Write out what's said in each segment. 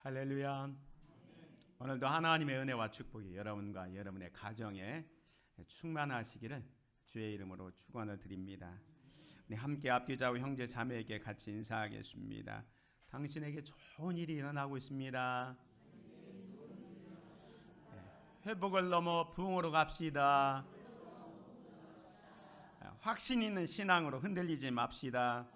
할렐루야. 오늘도 하나님의 은혜와 축복이 여러분과 여러분의 가정에 충만하시기를 주의 이름으로 축원을 드립니다. 우리 함께 앞뒤좌우 형제 자매에게 같이 인사하겠습니다. 당신에게 좋은 일이 일어나고 있습니다. 회복을 넘어 부흥으로 갑시다. 확신 있는 신앙으로 흔들리지 맙시다.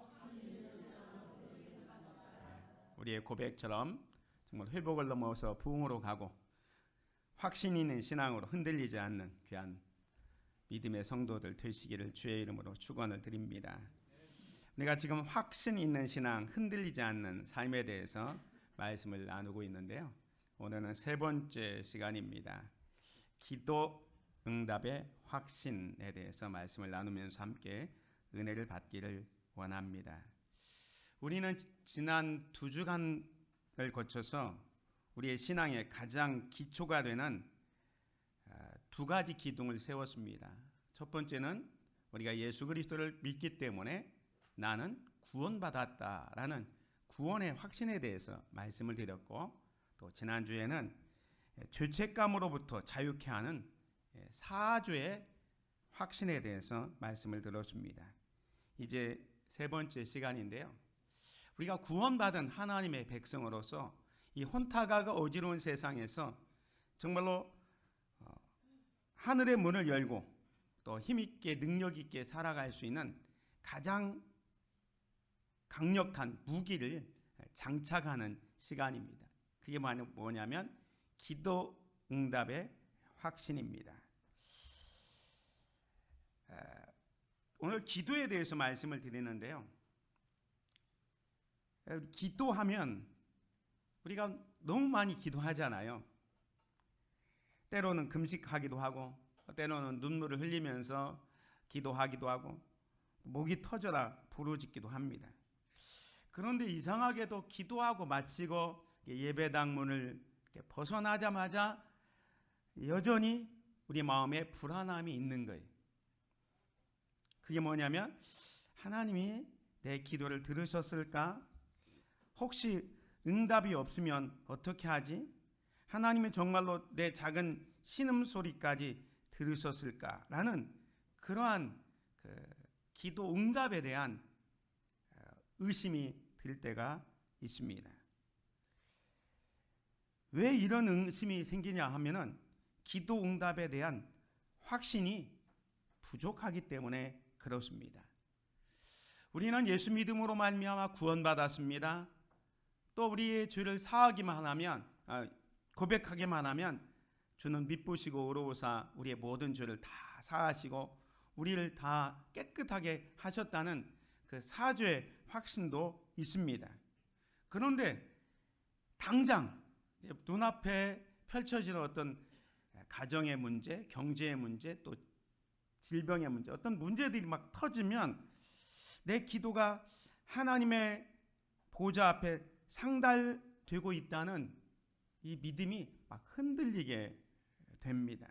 우리의 고백처럼 정말 회복을 넘어서 부흥으로 가고 확신 있는 신앙으로 흔들리지 않는 귀한 믿음의 성도들 되시기를 주의 이름으로 축원을 드립니다. 우리가 지금 확신 있는 신앙, 흔들리지 않는 삶에 대해서 말씀을 나누고 있는데요. 오늘은 세 번째 시간입니다. 기도 응답의 확신에 대해서 말씀을 나누면서 함께 은혜를 받기를 원합니다. 우리는 지난 2주간을 거쳐서 우리의 신앙의 가장 기초가 되는 두 가지 기둥을 세웠습니다. 첫 번째는 우리가 예수 그리스도를 믿기 때문에 나는 구원받았다라는 구원의 확신에 대해서 말씀을 드렸고, 또 지난주에는 죄책감으로부터 자유케 하는 사죄의 확신에 대해서 말씀을 들었습니다. 이제 세 번째 시간인데요. 우리가 구원받은 하나님의 백성으로서 이 혼탁하고 어지러운 세상에서 정말로 하늘의 문을 열고 또 힘있게 능력있게 살아갈 수 있는 가장 강력한 무기를 장착하는 시간입니다. 그게 뭐냐면 기도 응답의 확신입니다. 오늘 기도에 대해서 말씀을 드리는데요. 기도하면 우리가 너무 많이 기도하잖아요. 때로는 금식하기도 하고, 때로는 눈물을 흘리면서 기도하기도 하고, 목이 터져라 부르짖기도 합니다. 그런데 이상하게도 기도하고 마치고 예배당 문을 벗어나자마자 여전히 우리 마음에 불안함이 있는 거예요. 그게 뭐냐면 하나님이 내 기도를 들으셨을까? 혹시 응답이 없으면 어떻게 하지? 하나님이 정말로 내 작은 신음소리까지 들으셨을까라는 그러한 기도 응답에 대한 의심이 들 때가 있습니다. 왜 이런 의심이 생기냐 하면은 기도 응답에 대한 확신이 부족하기 때문에 그렇습니다. 우리는 예수 믿음으로 말미암아 구원받았습니다. 또 우리의 죄를 사하기만 하면, 고백하기만 하면 주는 미쁘시고 의로우사 우리의 모든 죄를 다 사하시고 우리를 다 깨끗하게 하셨다는 그 사죄의 확신도 있습니다. 그런데 당장 눈앞에 펼쳐지는 어떤 가정의 문제, 경제의 문제, 또 질병의 문제, 어떤 문제들이 막 터지면 내 기도가 하나님의 보좌 앞에 상달되고 있다는 이 믿음이 막 흔들리게 됩니다.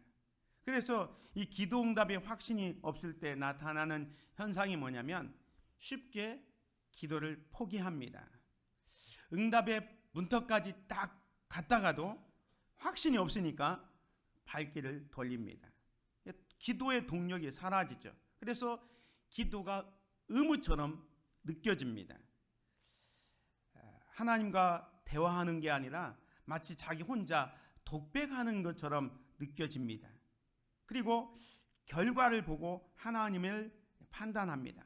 그래서 이 기도 응답의 확신이 없을 때 나타나는 현상이 뭐냐면 쉽게 기도를 포기합니다. 응답의 문턱까지 딱 갔다가도 확신이 없으니까 발길을 돌립니다. 기도의 동력이 사라지죠. 그래서 기도가 의무처럼 느껴집니다. 하나님과 대화하는 게 아니라 마치 자기 혼자 독백하는 것처럼 느껴집니다. 그리고 결과를 보고 하나님을 판단합니다.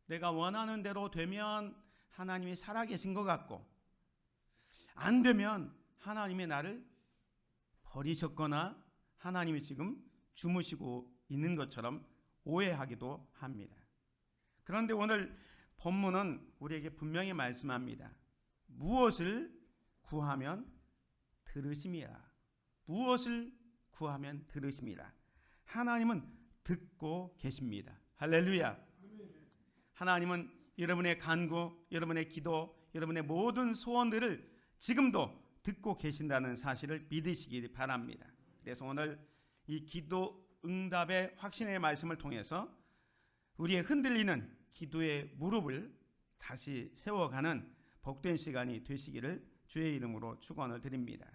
내가 원하는 대로 되면 하나님이 살아계신 것 같고, 안 되면 하나님이 나를 버리셨거나 하나님이 지금 주무시고 있는 것처럼 오해하기도 합니다. 그런데 오늘 본문은 우리에게 분명히 말씀합니다. 무엇을 구하면 들으심이라. 무엇을 구하면 들으심이라. 하나님은 듣고 계십니다. 할렐루야. 하나님은 여러분의 간구, 여러분의 기도, 여러분의 모든 소원들을 지금도 듣고 계신다는 사실을 믿으시기 바랍니다. 그래서 오늘 이 기도 응답의 확신의 말씀을 통해서 우리의 흔들리는 기도의 무릎을 다시 세워가는 복된 시간이 되시기를 주의 이름으로 축원을 드립니다.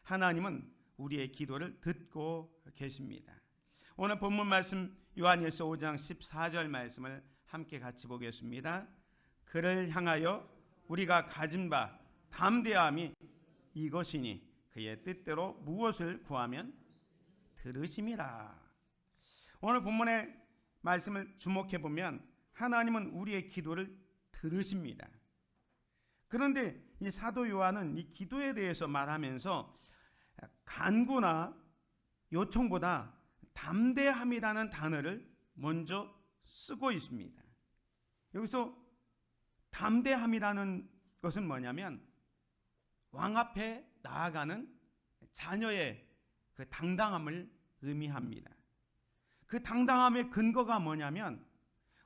하나님은 우리의 기도를 듣고 계십니다. 오늘 본문 말씀 요한일서 5장 14절 말씀을 함께 같이 보겠습니다. 그를 향하여 우리가 가진 바 담대함이 이것이니 그의 뜻대로 무엇을 구하면 들으심이라. 오늘 본문의 말씀을 주목해 보면 하나님은 우리의 기도를 들으십니다. 그런데 이 사도 요한은 이 기도에 대해서 말하면서 간구나 요청보다 담대함이라는 단어를 먼저 쓰고 있습니다. 여기서 담대함이라는 것은 뭐냐면 왕 앞에 나아가는 자녀의 그 당당함을 의미합니다. 그 당당함의 근거가 뭐냐면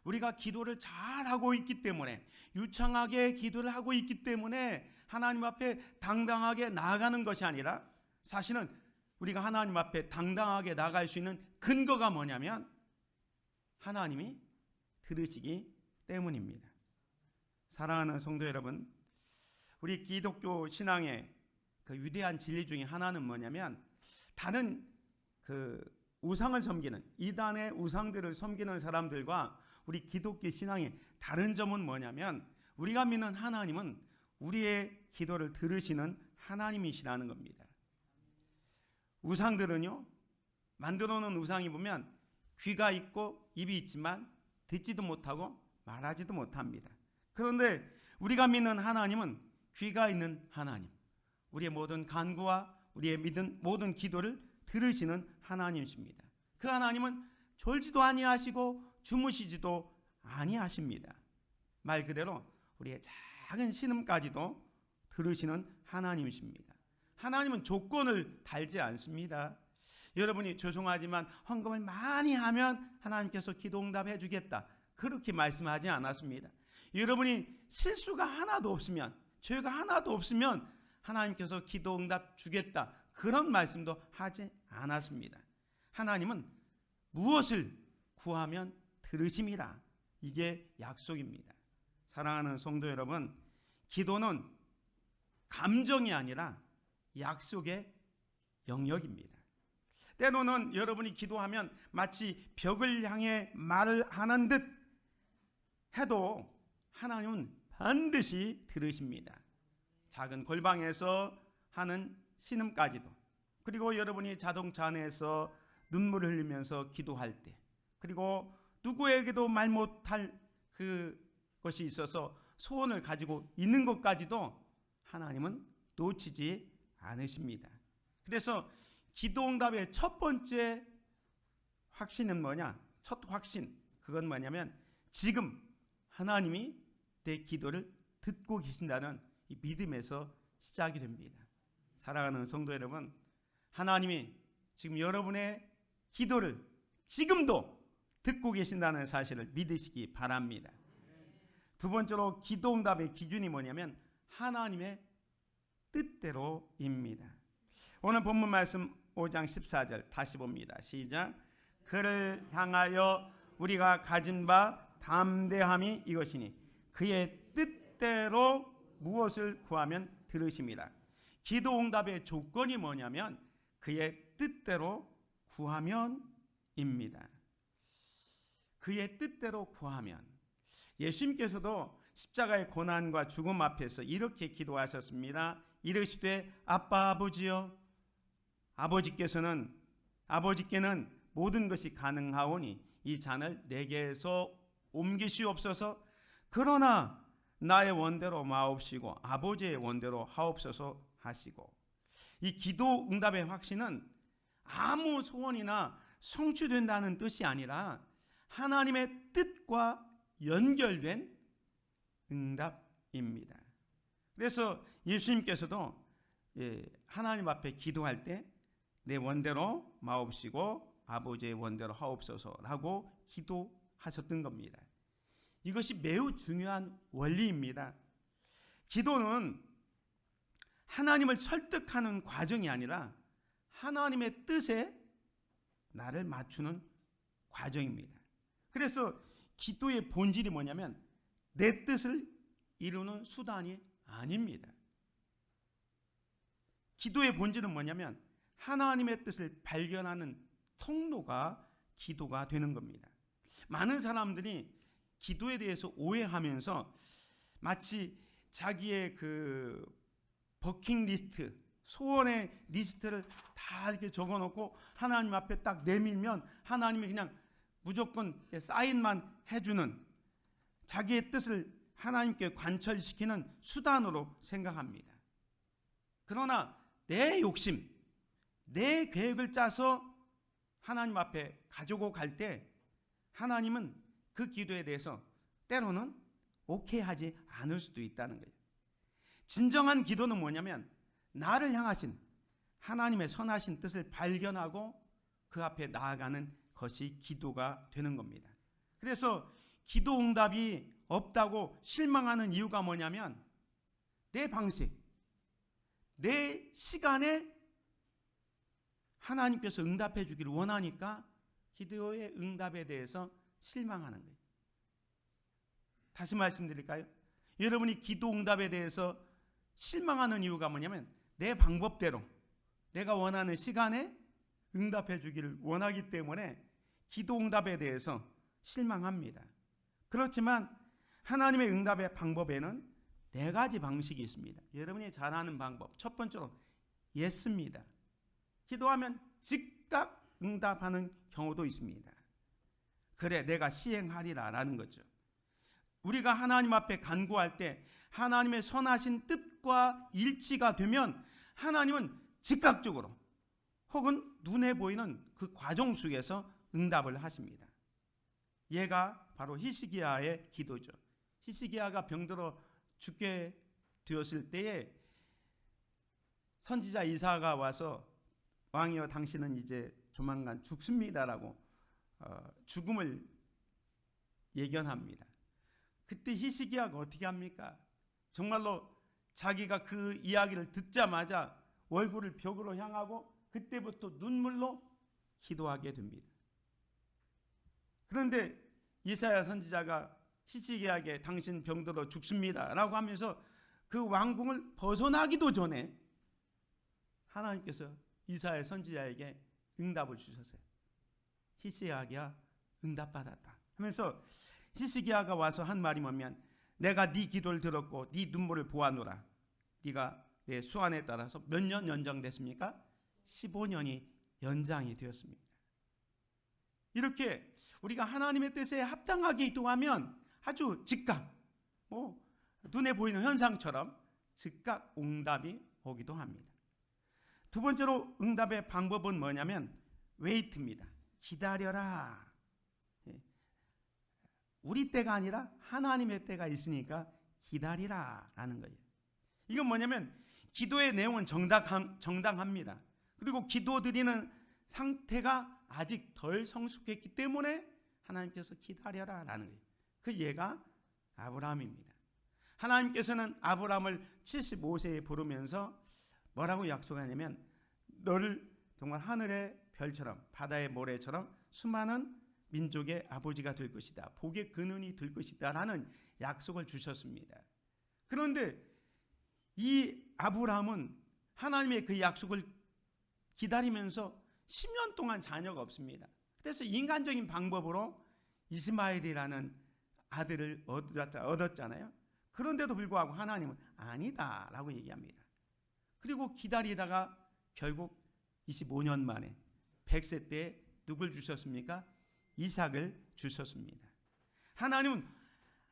우리가 기도를 잘하고 있기 때문에, 유창하게 기도를 하고 있기 때문에 하나님 앞에 당당하게 나아가는 것이 아니라, 사실은 우리가 하나님 앞에 당당하게 나아갈 수 있는 근거가 뭐냐면 하나님이 들으시기 때문입니다. 사랑하는 성도 여러분, 우리 기독교 신앙의 그 위대한 진리 중에 하나는 뭐냐면, 다른 그 우상을 섬기는, 이단의 우상들을 섬기는 사람들과 우리 기독교 신앙의 다른 점은 뭐냐면, 우리가 믿는 하나님은 우리의 기도를 들으시는 하나님이시라는 겁니다. 우상들은요, 만들어 놓은 우상이 보면 귀가 있고 입이 있지만 듣지도 못하고 말하지도 못합니다. 그런데 우리가 믿는 하나님은 귀가 있는 하나님, 우리의 모든 간구와 우리의 믿은 모든 기도를 들으시는 하나님이십니다. 그 하나님은 졸지도 아니하시고 주무시지도 아니하십니다. 말 그대로 우리의 작은 신음까지도 들으시는 하나님이십니다. 하나님은 조건을 달지 않습니다. 여러분이 죄송하지만 헌금을 많이 하면 하나님께서 기도 응답해 주겠다, 그렇게 말씀하지 않았습니다. 여러분이 실수가 하나도 없으면, 죄가 하나도 없으면 하나님께서 기도 응답 주겠다, 그런 말씀도 하지 않았습니다. 하나님은 무엇을 구하면 들으심이라, 이게 약속입니다. 사랑하는 성도 여러분, 기도는 감정이 아니라 약속의 영역입니다. 때로는 여러분이 기도하면 마치 벽을 향해 말을 하는 듯 해도 하나님은 반드시 들으십니다. 작은 골방에서 하는 신음까지도, 그리고 여러분이 자동차 안에서 눈물을 흘리면서 기도할 때, 그리고 누구에게도 말 못할 그것이 있어서 소원을 가지고 있는 것까지도 하나님은 놓치지 않으십니다. 그래서 기도 응답의 첫 번째 확신은 뭐냐? 첫 확신, 그건 뭐냐면 지금 하나님이 내 기도를 듣고 계신다는 이 믿음에서 시작이 됩니다. 사랑하는 성도 여러분, 하나님이 지금 여러분의 기도를 지금도 듣고 계신다는 사실을 믿으시기 바랍니다. 두 번째로 기도 응답의 기준이 뭐냐면 하나님의 뜻대로입니다. 오늘 본문 말씀 5장 14절 다시 봅니다. 시작. 그를 향하여 우리가 가진 바 담대함이 이것이니 그의 뜻대로 무엇을 구하면 들으심이라. 기도 응답의 조건이 뭐냐면 그의 뜻대로 구하면입니다. 그의 뜻대로 구하면. 예수님께서도 십자가의 고난과 죽음 앞에서 이렇게 기도하셨습니다. 이르시되 아빠 아버지여, 아버지께는 모든 것이 가능하오니 이 잔을 내게서 옮기시옵소서. 그러나 나의 원대로 마옵시고 아버지의 원대로 하옵소서 하시고. 이 기도 응답의 확신은 아무 소원이나 성취된다는 뜻이 아니라 하나님의 뜻과 연결된 응답입니다. 그래서 예수님께서도 하나님 앞에 기도할 때 내 원대로 마옵시고 아버지의 원대로 하옵소서라고 기도하셨던 겁니다. 이것이 매우 중요한 원리입니다. 기도는 하나님을 설득하는 과정이 아니라 하나님의 뜻에 나를 맞추는 과정입니다. 그래서 기도의 본질이 뭐냐면 내 뜻을 이루는 수단이 아닙니다. 기도의 본질은 뭐냐면 하나님의 뜻을 발견하는 통로가 기도가 되는 겁니다. 많은 사람들이 기도에 대해서 오해하면서 마치 자기의 그 버킷리스트, 소원의 리스트를 다 이렇게 적어놓고 하나님 앞에 딱 내밀면 하나님이 그냥 무조건 사인만 해주는, 자기의 뜻을 하나님께 관철시키는 수단으로 생각합니다. 그러나 내 욕심, 내 계획을 짜서 하나님 앞에 가지고 갈 때 하나님은 그 기도에 대해서 때로는 오케이 하지 않을 수도 있다는 거예요. 진정한 기도는 뭐냐면 나를 향하신 하나님의 선하신 뜻을 발견하고 그 앞에 나아가는 것이 기도가 되는 겁니다. 그래서 기도 응답이 없다고 실망하는 이유가 뭐냐면 내 방식, 내 시간에 하나님께서 응답해 주기를 원하니까 기도의 응답에 대해서 실망하는 거예요. 다시 말씀드릴까요? 여러분이 기도 응답에 대해서 실망하는 이유가 뭐냐면 내 방법대로 내가 원하는 시간에 응답해 주기를 원하기 때문에 기도 응답에 대해서 실망합니다. 그렇지만 하나님의 응답의 방법에는 네 가지 방식이 있습니다. 여러분이 잘 아는 방법, 첫 번째로 예스입니다. 기도하면 즉각 응답하는 경우도 있습니다. 그래, 내가 시행하리라 라는 거죠. 우리가 하나님 앞에 간구할 때 하나님의 선하신 뜻과 일치가 되면 하나님은 즉각적으로 혹은 눈에 보이는 그 과정 속에서 응답을 하십니다. 얘가 바로 히스기야의 기도죠. 히스기야가 병들어 죽게 되었을 때에 선지자 이사야가 와서 왕이여 당신은 이제 조만간 죽습니다라고 죽음을 예견합니다. 그때 히스기야가 어떻게 합니까? 정말로 자기가 그 이야기를 듣자마자 얼굴을 벽으로 향하고 그때부터 눈물로 기도하게 됩니다. 그런데 이사야 선지자가 히스기야에게 당신 병들어 죽습니다 라고 하면서 그 왕궁을 벗어나기도 전에 하나님께서 이사야 선지자에게 응답을 주셨어요. 히스기야가 응답받았다 하면서 히스기야가 와서 한 말이 뭐냐면 내가 네 기도를 들었고 네 눈물을 보았노라. 네가 내 수완에 따라서 몇 년 연장됐습니까? 15년이 연장이 되었습니다. 이렇게 우리가 하나님의 뜻에 합당하게 기도하면 아주 즉각, 눈에 보이는 현상처럼 즉각 응답이 오기도 합니다. 두 번째로 응답의 방법은 뭐냐면 웨이트입니다. 기다려라. 우리 때가 아니라 하나님의 때가 있으니까 기다리라 라는 거예요. 이건 뭐냐면 기도의 내용은 정당합니다. 그리고 기도드리는 상태가 아직 덜 성숙했기 때문에 하나님께서 기다려라 라는 거예요. 그 예가 아브라함입니다. 하나님께서는 아브라함을 75세에 부르면서 뭐라고 약속하냐면 너를 정말 하늘의 별처럼 바다의 모래처럼 수많은 민족의 아버지가 될 것이다. 복의 근원이 될 것이다 라는 약속을 주셨습니다. 그런데 이 아브라함은 하나님의 그 약속을 기다리면서 10년 동안 자녀가 없습니다. 그래서 인간적인 방법으로 이스마엘이라는 아들을 얻었잖아요. 그런데도 불구하고 하나님은 아니다 라고 얘기합니다. 그리고 기다리다가 결국 25년 만에 100세 때 누굴 주셨습니까? 이삭을 주셨습니다. 하나님은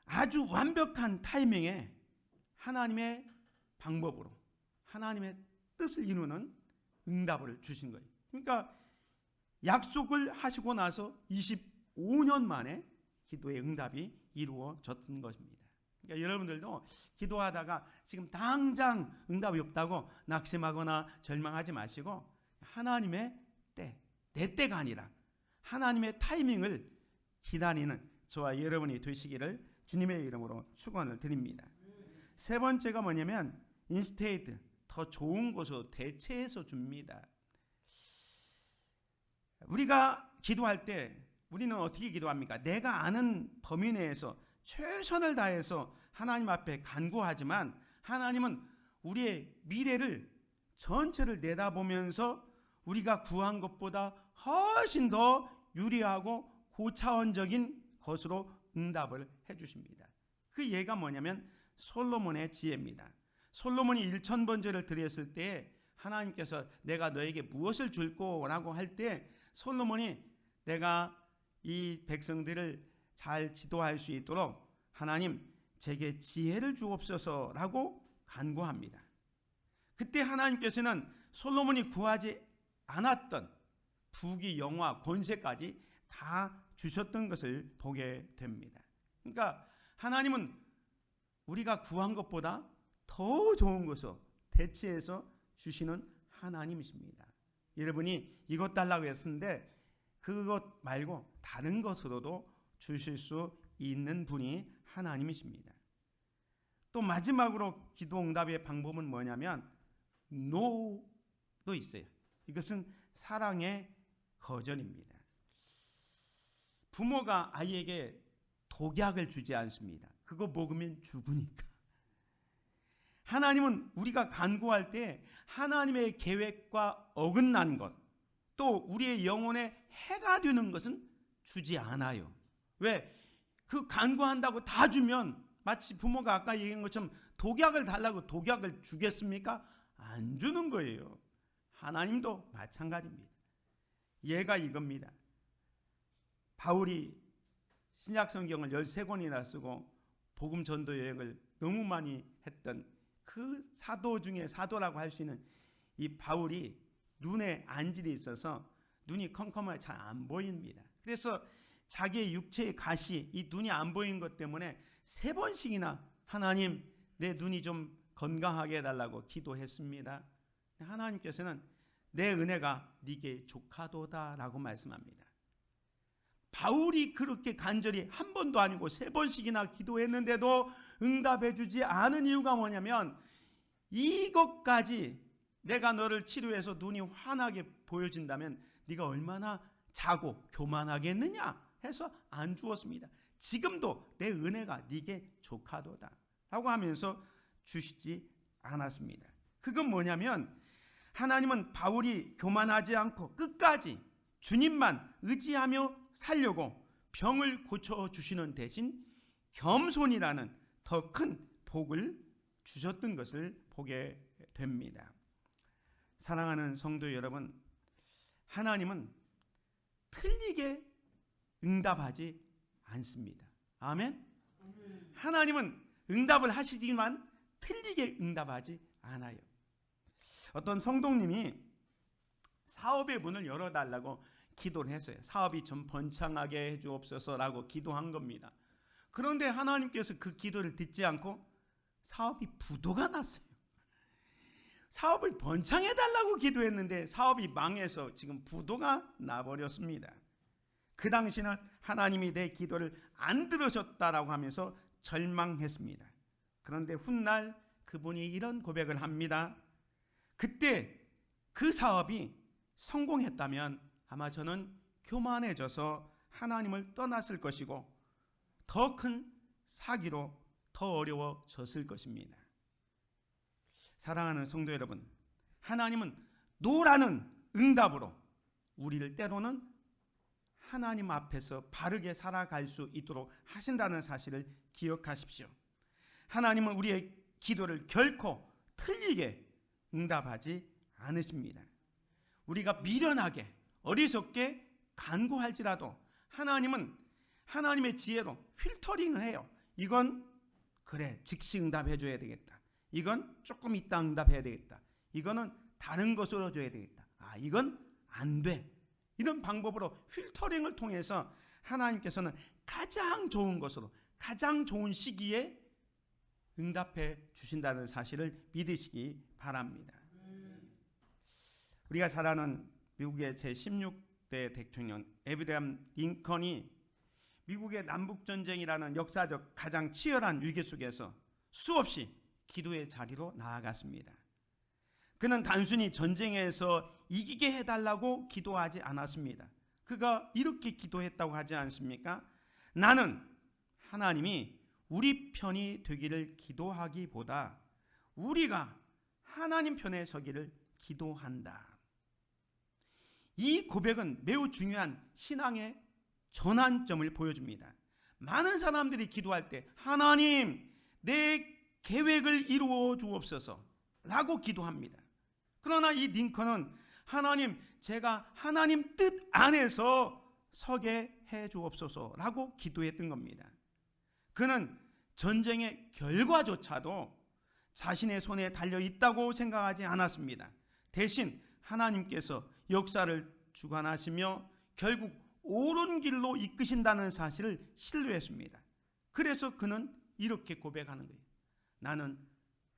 아주 완벽한 타이밍에 하나님의 방법으로 하나님의 뜻을 이루는 응답을 주신 거예요. 그러니까 약속을 하시고 나서 25년 만에 기도의 응답이 이루어졌던 것입니다. 그러니까 여러분들도 기도하다가 지금 당장 응답이 없다고 낙심하거나 절망하지 마시고 하나님의 때, 내 때가 아니라 하나님의 타이밍을 기다리는 저와 여러분이 되시기를 주님의 이름으로 축원을 드립니다. 세 번째가 뭐냐면 인스테이드, 더 좋은 것으로 대체해서 줍니다. 우리가 기도할 때 우리는 어떻게 기도합니까? 내가 아는 범위 내에서 최선을 다해서 하나님 앞에 간구하지만 하나님은 우리의 미래를 전체를 내다보면서 우리가 구한 것보다 훨씬 더 유리하고 고차원적인 것으로 응답을 해주십니다. 그 예가 뭐냐면 솔로몬의 지혜입니다. 솔로몬이 1000번제를 드렸을 때 하나님께서 내가 너에게 무엇을 줄 거라고 할 때 솔로몬이 내가 이 백성들을 잘 지도할 수 있도록 하나님 제게 지혜를 주옵소서라고 간구합니다. 그때 하나님께서는 솔로몬이 구하지 않았던 부귀, 영화, 권세까지 다 주셨던 것을 보게 됩니다. 그러니까 하나님은 우리가 구한 것보다 더 좋은 것을 대체해서 주시는 하나님이십니다. 여러분이 이것 달라고 했는데 그것 말고 다른 것으로도 주실 수 있는 분이 하나님이십니다. 또 마지막으로 기도 응답의 방법은 뭐냐면 NO도 있어요. 이것은 사랑의 거절입니다. 부모가 아이에게 독약을 주지 않습니다. 그거 먹으면 죽으니까. 하나님은 우리가 간구할 때 하나님의 계획과 어긋난 것, 또 우리의 영혼에 해가 되는 것은 주지 않아요. 왜? 그 간구한다고 다 주면 마치 부모가 아까 얘기한 것처럼 독약을 달라고 독약을 주겠습니까? 안 주는 거예요. 하나님도 마찬가지입니다. 예가 이겁니다. 바울이 신약 성경을 13권이나 쓰고 복음 전도 여행을 너무 많이 했던 그 사도 중에 사도라고 할 수 있는 이 바울이 눈에 안질이 있어서 눈이 컴컴하게 잘 안 보입니다. 그래서 자기의 육체의 가시, 이 눈이 안 보이는 것 때문에 3번씩이나 하나님 내 눈이 좀 건강하게 해달라고 기도했습니다. 하나님께서는 내 은혜가 네게 족하도다라고 말씀합니다. 바울이 그렇게 간절히 한 번도 아니고 3번씩이나 기도했는데도 응답해 주지 않은 이유가 뭐냐면 이것까지 내가 너를 치료해서 눈이 환하게 보여진다면 네가 얼마나 자고 교만하겠느냐 해서 안 주었습니다. 지금도 내 은혜가 네게 족하도다 라고 하면서 주시지 않았습니다. 그건 뭐냐면 하나님은 바울이 교만하지 않고 끝까지 주님만 의지하며 살려고 병을 고쳐주시는 대신 겸손이라는 더 큰 복을 주셨던 것을 보게 됩니다. 사랑하는 성도 여러분, 하나님은 틀리게 응답하지 않습니다. 아멘? 하나님은 응답을 하시지만 틀리게 응답하지 않아요. 어떤 성도님이 사업의 문을 열어달라고 기도를 했어요. 사업이 좀 번창하게 해주옵소서라고 기도한 겁니다. 그런데 하나님께서 그 기도를 듣지 않고 사업이 부도가 났어요. 사업을 번창해달라고 기도했는데 사업이 망해서 지금 부도가 나버렸습니다. 그 당시는 하나님이 내 기도를 안 들으셨다라고 하면서 절망했습니다. 그런데 훗날 그분이 이런 고백을 합니다. 그때 그 사업이 성공했다면 아마 저는 교만해져서 하나님을 떠났을 것이고 더 큰 사기로 더 어려워졌을 것입니다. 사랑하는 성도 여러분, 하나님은 노라는 응답으로 우리를 때로는 하나님 앞에서 바르게 살아갈 수 있도록 하신다는 사실을 기억하십시오. 하나님은 우리의 기도를 결코 틀리게 응답하지 않으십니다. 우리가 미련하게 어리석게 간구할지라도 하나님은 하나님의 지혜로 필터링을 해요. 이건 그래 즉시 응답해 줘야 되겠다. 이건 조금 이따 응답해야 되겠다. 이거는 다른 것으로 줘야 되겠다. 이건 안 돼. 이런 방법으로 필터링을 통해서 하나님께서는 가장 좋은 것으로 가장 좋은 시기에 응답해 주신다는 사실을 믿으시기 바랍니다. 우리가 잘 아는 미국의 제16대 대통령 에브라함 링컨이 미국의 남북전쟁이라는 역사적 가장 치열한 위기 속에서 수없이 기도의 자리로 나아갔습니다. 그는 단순히 전쟁에서 이기게 해달라고 기도하지 않았습니다. 그가 이렇게 기도했다고 하지 않습니까? 나는 하나님이 우리 편이 되기를 기도하기보다 우리가 하나님 편에 서기를 기도한다. 이 고백은 매우 중요한 신앙의 전환점을 보여줍니다. 많은 사람들이 기도할 때 하나님 내 계획을 이루어 주옵소서 라고 기도합니다. 그러나 이 링컨은 하나님 제가 하나님 뜻 안에서 서게 해 주옵소서 라고 기도했던 겁니다. 그는 전쟁의 결과조차도 자신의 손에 달려 있다고 생각하지 않았습니다. 대신 하나님께서 역사를 주관하시며 결국 옳은 길로 이끄신다는 사실을 신뢰했습니다. 그래서 그는 이렇게 고백하는 거예요. 나는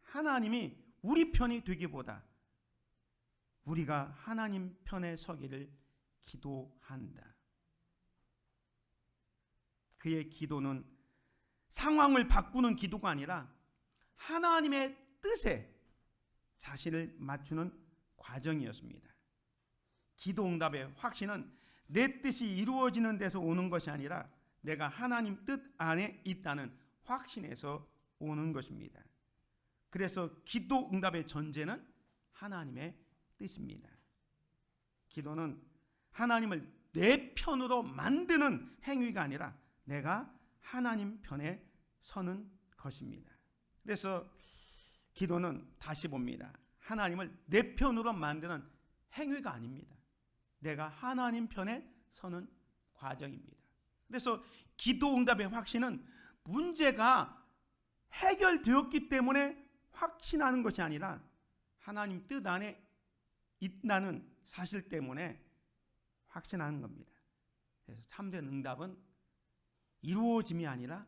하나님이 우리 편이 되기보다 우리가 하나님 편에 서기를 기도한다. 그의 기도는 상황을 바꾸는 기도가 아니라 하나님의 뜻에 자신을 맞추는 과정이었습니다. 기도 응답의 확신은 내 뜻이 이루어지는 데서 오는 것이 아니라 내가 하나님 뜻 안에 있다는 확신에서 오는 것입니다. 그래서 기도 응답의 전제는 하나님의 뜻입니다. 기도는 하나님을 내 편으로 만드는 행위가 아니라 내가 하나님 편에 서는 것입니다. 그래서 기도는 다시 봅니다. 하나님을 내 편으로 만드는 행위가 아닙니다. 내가 하나님 편에 서는 과정입니다. 그래서 기도 응답의 확신은 문제가 해결되었기 때문에 확신하는 것이 아니라 하나님 뜻 안에 있다는 사실 때문에 확신하는 겁니다. 그래서 참된 응답은 이루어짐이 아니라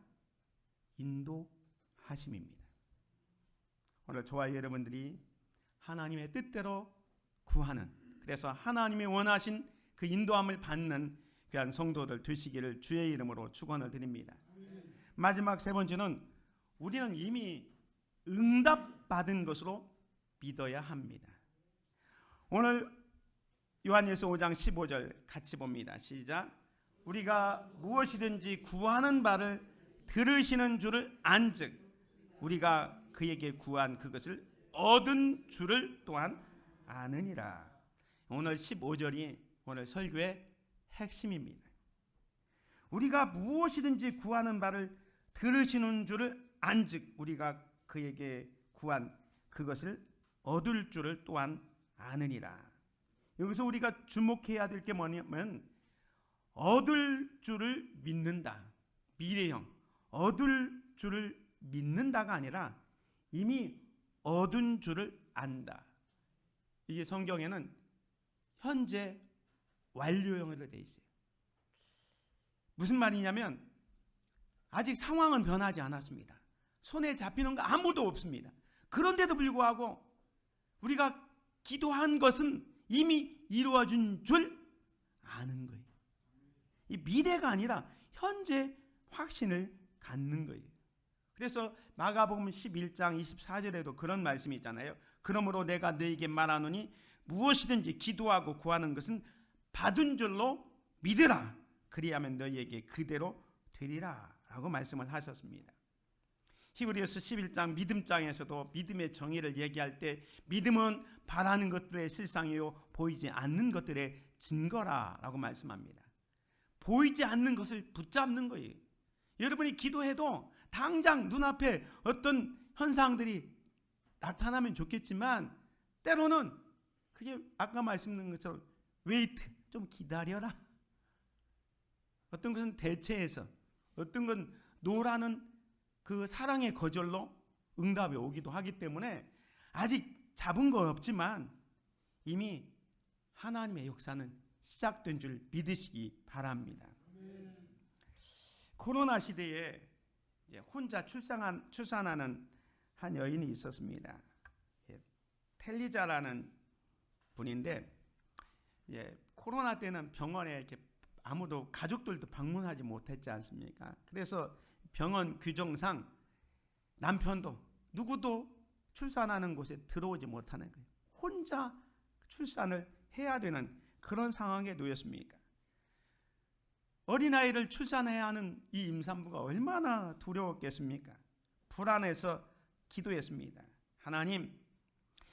인도하심입니다. 오늘 저와 여러분들이 하나님의 뜻대로 구하는, 그래서 하나님이 원하신 그 인도함을 받는 귀한 성도들 되시기를 주의 이름으로 축원을 드립니다. 마지막 세 번째는 우리는 이미 응답받은 것으로 믿어야 합니다. 오늘 요한일서 5장 15절 같이 봅니다. 시작. 우리가 무엇이든지 구하는 바를 들으시는 줄을 안즉 우리가 그에게 구한 그것을 얻은 줄을 또한 아느니라. 오늘 15절이 오늘 설교의 핵심입니다. 우리가 무엇이든지 구하는 바를 들으시는 줄을 안즉 우리가 그에게 구한 그것을 얻을 줄을 또한 아느니라. 여기서 우리가 주목해야 될 게 뭐냐면 얻을 줄을 믿는다. 미래형 얻을 줄을 믿는다가 아니라 이미 얻은 줄을 안다. 이게 성경에는 현재 완료형으로 되어 있어요. 무슨 말이냐면 아직 상황은 변하지 않았습니다. 손에 잡히는 거 아무도 없습니다. 그런데도 불구하고 우리가 기도한 것은 이미 이루어진 줄 아는 거예요. 이 미래가 아니라 현재 확신을 갖는 거예요. 그래서 마가복음 11장 24절에도 그런 말씀이 있잖아요. 그러므로 내가 너에게 말하노니 무엇이든지 기도하고 구하는 것은 받은 줄로 믿으라. 그리하면 너희에게 그대로 되리라 라고 말씀을 하셨습니다. 히브리서 11장 믿음장에서도 믿음의 정의를 얘기할 때 믿음은 바라는 것들의 실상이요 보이지 않는 것들의 증거라 라고 말씀합니다. 보이지 않는 것을 붙잡는 거예요. 여러분이 기도해도 당장 눈앞에 어떤 현상들이 나타나면 좋겠지만 때로는 그게 아까 말씀드린 것처럼 웨이트, 좀 기다려라. 어떤 것은 대체해서, 어떤 건 노라는 그 사랑의 거절로 응답이 오기도 하기 때문에 아직 잡은 거 없지만 이미 하나님의 역사는 시작된 줄 믿으시기 바랍니다. 코로나 시대에 혼자 출산하는 한 여인이 있었습니다. 텔리자라는 분인데 코로나 때는 병원에 이렇게 아무도 가족들도 방문하지 못했지 않습니까? 그래서 병원 규정상 남편도 누구도 출산하는 곳에 들어오지 못하는 거예요. 혼자 출산을 해야 되는 그런 상황에 놓였습니까? 어린아이를 출산해야 하는 이 임산부가 얼마나 두려웠겠습니까? 불안해서 기도했습니다. 하나님,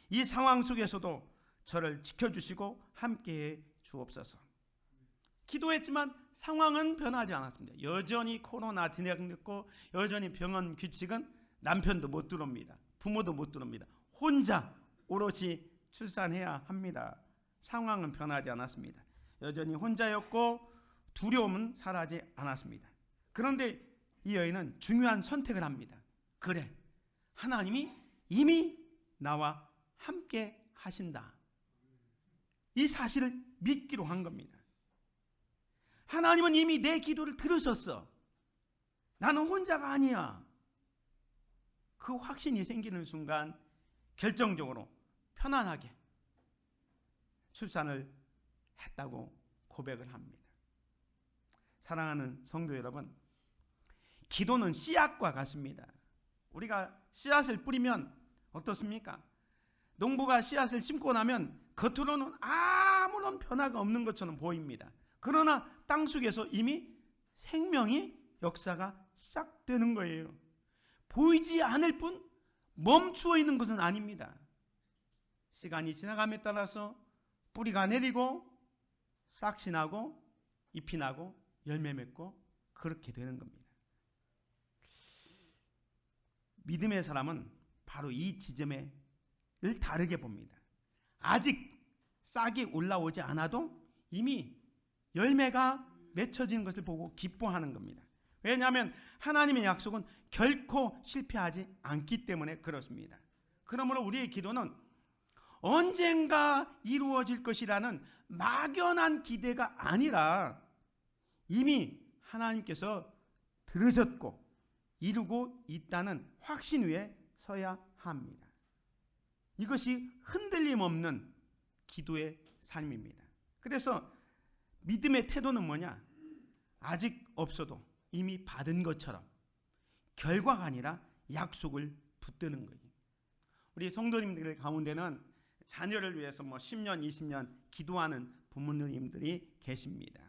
이 상황 속에서도 저를 지켜주시고 함께해 주옵소서. 기도했지만 상황은 변하지 않았습니다. 여전히 코로나 진행됐고 여전히 병원 규칙은 남편도 못 들어옵니다. 부모도 못 들어옵니다. 혼자 오롯이 출산해야 합니다. 상황은 변하지 않았습니다. 여전히 혼자였고 두려움은 사라지지 않았습니다. 그런데 이 여인은 중요한 선택을 합니다. 그래, 하나님이 이미 나와 함께 하신다. 이 사실을 믿기로 한 겁니다. 하나님은 이미 내 기도를 들으셨어. 나는 혼자가 아니야. 그 확신이 생기는 순간 결정적으로 편안하게 출산을 했다고 고백을 합니다. 사랑하는 성도 여러분, 기도는 씨앗과 같습니다. 우리가 씨앗을 뿌리면 어떻습니까? 농부가 씨앗을 심고 나면 겉으로는 아무런 변화가 없는 것처럼 보입니다. 그러나 땅속에서 이미 생명의 역사가 시작되는 거예요. 보이지 않을 뿐 멈추어 있는 것은 아닙니다. 시간이 지나감에 따라서 뿌리가 내리고 싹이 나고 잎이 나고 열매 맺고 그렇게 되는 겁니다. 믿음의 사람은 바로 이 지점을 다르게 봅니다. 아직 싹이 올라오지 않아도 이미 열매가 맺혀지는 것을 보고 기뻐하는 겁니다. 왜냐하면 하나님의 약속은 결코 실패하지 않기 때문에 그렇습니다. 그러므로 우리의 기도는 언젠가 이루어질 것이라는 막연한 기대가 아니라 이미 하나님께서 들으셨고 이루고 있다는 확신 위에 서야 합니다. 이것이 흔들림 없는 기도의 삶입니다. 그래서 믿음의 태도는 뭐냐? 아직 없어도 이미 받은 것처럼 결과가 아니라 약속을 붙드는 거예요. 우리 성도님들 가운데는 자녀를 위해서 10년, 20년 기도하는 부모님들이 계십니다.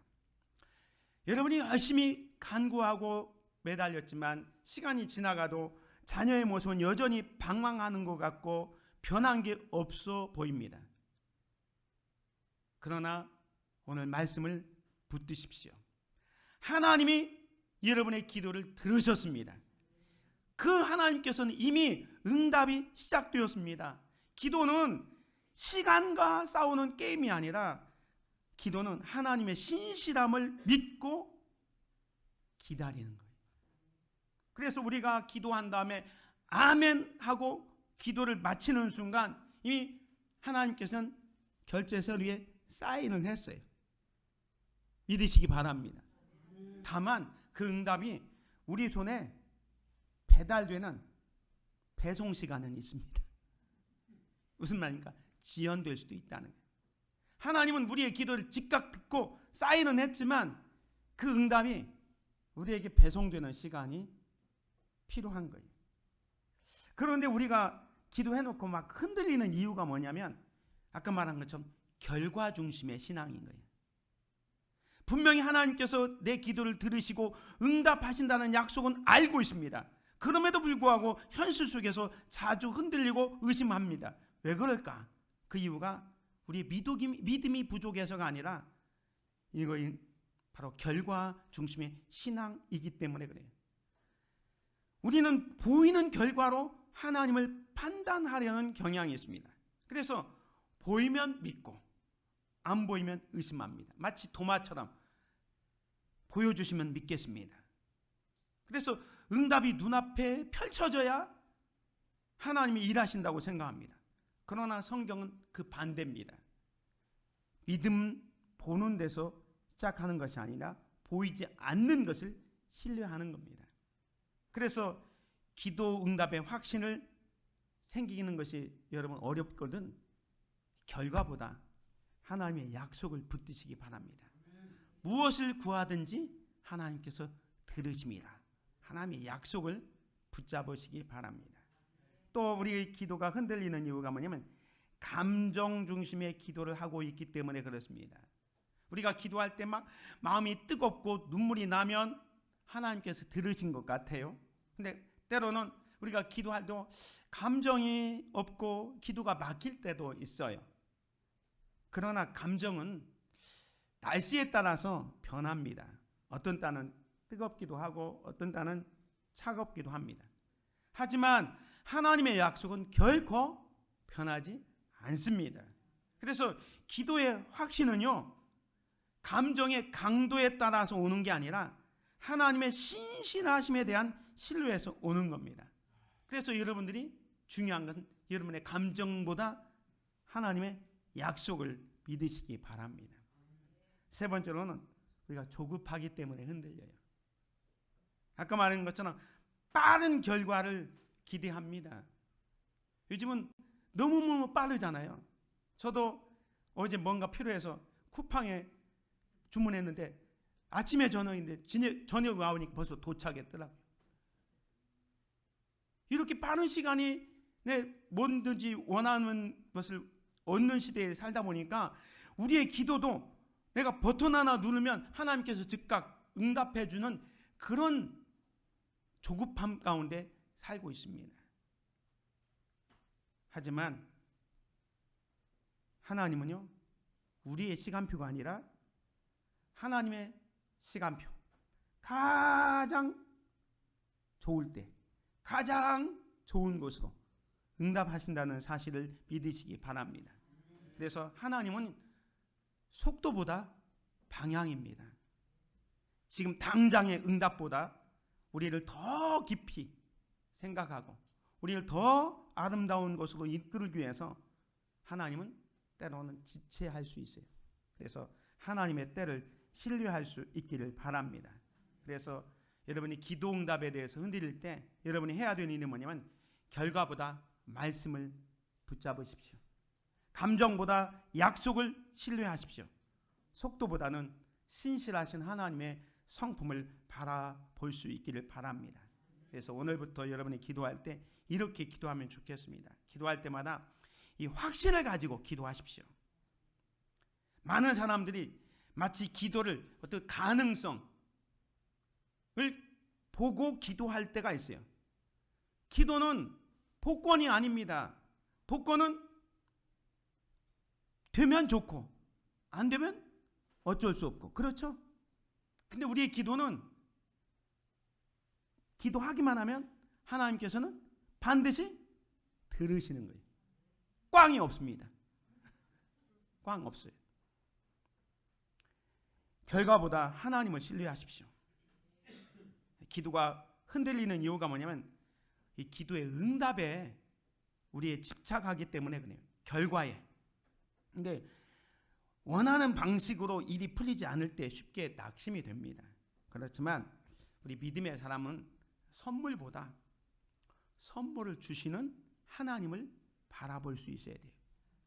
여러분이 열심히 간구하고 매달렸지만 시간이 지나가도 자녀의 모습은 여전히 방황하는 것 같고 변한 게 없어 보입니다. 그러나 오늘 말씀을 붙드십시오. 하나님이 여러분의 기도를 들으셨습니다. 그 하나님께서는 이미 응답이 시작되었습니다. 기도는 시간과 싸우는 게임이 아니라 기도는 하나님의 신실함을 믿고 기다리는 거예요. 그래서 우리가 기도한 다음에 아멘 하고 기도를 마치는 순간 이미 하나님께서는 결제 서류에 사인을 했어요. 믿으시기 바랍니다. 다만 그 응답이 우리 손에 배달되는 배송 시간은 있습니다. 무슨 말입니까? 지연될 수도 있다는 거예요. 하나님은 우리의 기도를 즉각 듣고 사인은 했지만 그 응답이 우리에게 배송되는 시간이 필요한 거예요. 그런데 우리가 기도해놓고 막 흔들리는 이유가 뭐냐면 아까 말한 것처럼 결과 중심의 신앙인 거예요. 분명히 하나님께서 내 기도를 들으시고 응답하신다는 약속은 알고 있습니다. 그럼에도 불구하고 현실 속에서 자주 흔들리고 의심합니다. 왜 그럴까? 그 이유가 우리 믿음이 부족해서가 아니라 이거인 바로 결과 중심의 신앙이기 때문에 그래요. 우리는 보이는 결과로 하나님을 판단하려는 경향이 있습니다. 그래서 보이면 믿고 안 보이면 의심합니다. 마치 도마처럼 보여주시면 믿겠습니다. 그래서 응답이 눈앞에 펼쳐져야 하나님이 일하신다고 생각합니다. 그러나 성경은 그 반대입니다. 믿음 보는 데서 시작하는 것이 아니라 보이지 않는 것을 신뢰하는 겁니다. 그래서 기도 응답의 확신을 생기는 것이 여러분 어렵거든 결과보다 하나님의 약속을 붙드시기 바랍니다. 무엇을 구하든지 하나님께서 들으십니다. 하나님의 약속을 붙잡으시기 바랍니다. 또 우리의 기도가 흔들리는 이유가 뭐냐면 감정 중심의 기도를 하고 있기 때문에 그렇습니다. 우리가 기도할 때 막 마음이 뜨겁고 눈물이 나면 하나님께서 들으신 것 같아요. 근데 때로는 우리가 기도할 때 감정이 없고 기도가 막힐 때도 있어요. 그러나 감정은 날씨에 따라서 변합니다. 어떤 때는 뜨겁기도 하고 어떤 때는 차갑기도 합니다. 하지만 하나님의 약속은 결코 변하지 않습니다. 그래서 기도의 확신은요, 감정의 강도에 따라서 오는 게 아니라 하나님의 신실하심에 대한 신뢰에서 오는 겁니다. 그래서 여러분들이 중요한 것은 여러분의 감정보다 하나님의 약속을 믿으시기 바랍니다. 세 번째로는 우리가 조급하기 때문에 흔들려요. 아까 말한 것처럼 빠른 결과를 기대합니다. 요즘은 너무너무 빠르잖아요. 저도 어제 뭔가 필요해서 쿠팡에 주문했는데 아침에 저녁인데 저녁 나오니까 벌써 도착했더라고요. 이렇게 빠른 시간이 뭐든지 원하는 것을 얻는 시대에 살다 보니까 우리의 기도도 내가 버튼 하나 누르면 하나님께서 즉각 응답해 주는 그런 조급함 가운데 살고 있습니다. 하지만 하나님은요, 우리의 시간표가 아니라 하나님의 시간표, 가장 좋을 때 가장 좋은 것으로 응답하신다는 사실을 믿으시기 바랍니다. 그래서 하나님은 속도보다 방향입니다. 지금 당장의 응답보다 우리를 더 깊이 생각하고 우리를 더 아름다운 것으로 이끌기 위해서 하나님은 때로는 지체할 수 있어요. 그래서 하나님의 때를 신뢰할 수 있기를 바랍니다. 그래서 여러분이 기도 응답에 대해서 흔들릴 때 여러분이 해야 되는 일은 뭐냐면 결과보다 말씀을 붙잡으십시오. 감정보다 약속을 신뢰하십시오. 속도보다는 신실하신 하나님의 성품을 바라볼 수 있기를 바랍니다. 그래서 오늘부터 여러분이 기도할 때 이렇게 기도하면 좋겠습니다. 기도할 때마다 이 확신을 가지고 기도하십시오. 많은 사람들이 마치 기도를 어떤 가능성을 보고 기도할 때가 있어요. 기도는 복권이 아닙니다. 복권은 되면 좋고 안 되면 어쩔 수 없고, 그렇죠? 근데 우리의 기도는 기도하기만 하면 하나님께서는 반드시 들으시는 거예요. 꽝이 없습니다. 꽝 없어요. 결과보다 하나님을 신뢰하십시오. 기도가 흔들리는 이유가 뭐냐면 이 기도의 응답에 우리에 집착하기 때문에 그래요. 결과에. 근데 원하는 방식으로 일이 풀리지 않을 때 쉽게 낙심이 됩니다. 그렇지만 우리 믿음의 사람은 선물보다 선물을 주시는 하나님을 바라볼 수 있어야 돼요.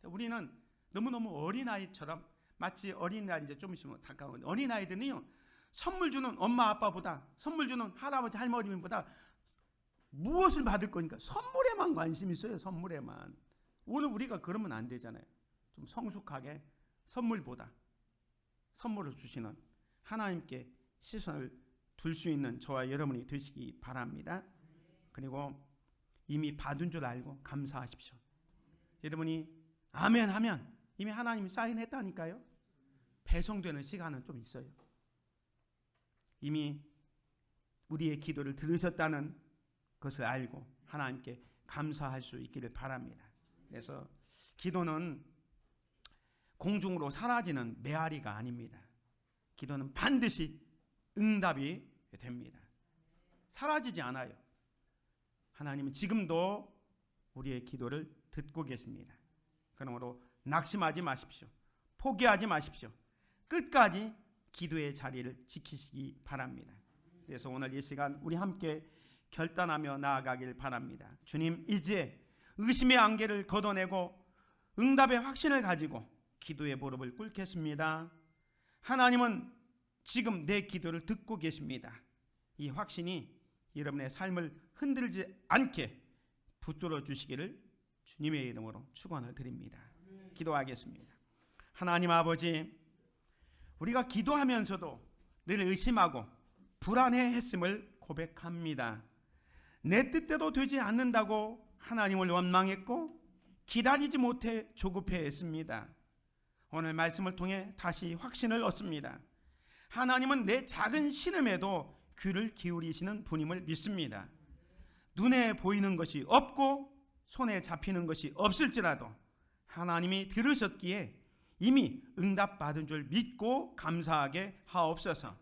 우리는 너무너무 어린아이처럼, 마치 어린아이 이제 좀 있으면 가까운 어린아이들은요, 선물 주는 엄마 아빠보다, 선물 주는 할아버지 할머니보다 무엇을 받을 거니까 선물에만 관심이 있어요. 선물에만. 오늘 우리가 그러면 안 되잖아요. 좀 성숙하게 선물보다 선물을 주시는 하나님께 시선을 둘 수 있는 저와 여러분이 되시기 바랍니다. 그리고 이미 받은 줄 알고 감사하십시오. 여러분이 아멘 하면 이미 하나님이 사인했다니까요. 배송되는 시간은 좀 있어요. 이미 우리의 기도를 들으셨다는 것을 알고 하나님께 감사할 수 있기를 바랍니다. 그래서 기도는 공중으로 사라지는 메아리가 아닙니다. 기도는 반드시 응답이 됩니다. 사라지지 않아요. 하나님은 지금도 우리의 기도를 듣고 계십니다. 그러므로 낙심하지 마십시오. 포기하지 마십시오. 끝까지 기도의 자리를 지키시기 바랍니다. 그래서 오늘 이 시간 우리 함께 결단하며 나아가길 바랍니다. 주님, 이제 의심의 안개를 걷어내고 응답의 확신을 가지고 기도의 무릎을 꿇겠습니다. 하나님은 지금 내 기도를 듣고 계십니다. 이 확신이 여러분의 삶을 흔들지 않게 붙들어 주시기를 주님의 이름으로 축원을 드립니다. 기도하겠습니다. 하나님 아버지, 우리가 기도하면서도 늘 의심하고 불안해했음을 고백합니다. 내 뜻대로 되지 않는다고 하나님을 원망했고 기다리지 못해 조급해했습니다. 오늘 말씀을 통해 다시 확신을 얻습니다. 하나님은 내 작은 신음에도 귀를 기울이시는 분임을 믿습니다. 눈에 보이는 것이 없고 손에 잡히는 것이 없을지라도 하나님이 들으셨기에 이미 응답받은 줄 믿고 감사하게 하옵소서.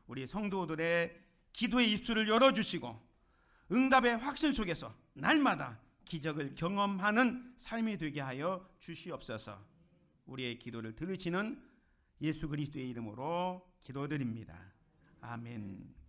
우리 성도들의 기도의 입술을 열어주시고 응답의 확신 속에서 날마다 기적을 경험하는 삶이 되게 하여 주시옵소서. 우리의 기도를 들으시는 예수 그리스도의 이름으로 기도드립니다. 아멘.